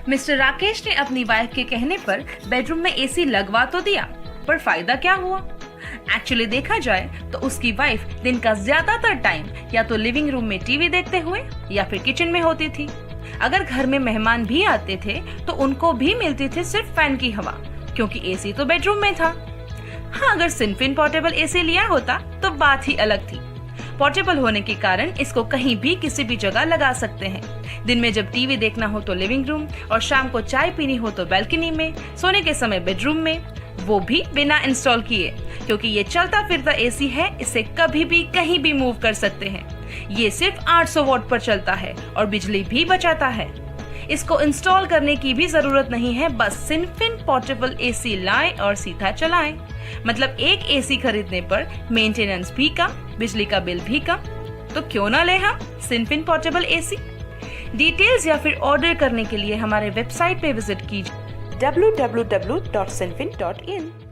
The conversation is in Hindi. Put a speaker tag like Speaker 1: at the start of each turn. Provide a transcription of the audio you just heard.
Speaker 1: मिस्टर राकेश ने अपनी वाइफ के कहने पर बेडरूम में एसी लगवा तो दिया, पर फायदा क्या हुआ? एक्चुअली देखा जाए तो उसकी वाइफ दिन का ज्यादातर टाइम या तो लिविंग रूम में टीवी देखते हुए या फिर किचन में होती थी। अगर घर में मेहमान भी आते थे तो उनको भी मिलती थी सिर्फ फैन की हवा, क्योंकि एसी तो बेडरूम में था। हाँ, अगर सिनफिन पोर्टेबल एसी लिया होता तो बात ही अलग थी। पोर्टेबल होने के कारण इसको कहीं भी किसी भी जगह लगा सकते हैं। दिन में जब टीवी देखना हो तो लिविंग रूम, और शाम को चाय पीनी हो तो बालकनी में, सोने के समय बेडरूम में, वो भी बिना इंस्टॉल किए, क्योंकि ये चलता फिरता एसी है। इसे कभी भी कहीं भी मूव कर सकते हैं। ये सिर्फ 800 वॉट पर चलता है और बिजली भी बचाता है। इसको इंस्टॉल करने की भी जरूरत नहीं है, बस सिनफिन पोर्टेबल एसी लाएं और सीधा चलाएं। मतलब एक एसी खरीदने पर मेंटेनेंस भी कम, बिजली का बिल भी कम। तो क्यों ना ले हम सिनफिन पोर्टेबल एसी। डिटेल्स या फिर ऑर्डर करने के लिए हमारे वेबसाइट पे विजिट कीजिए www.sinfin.in।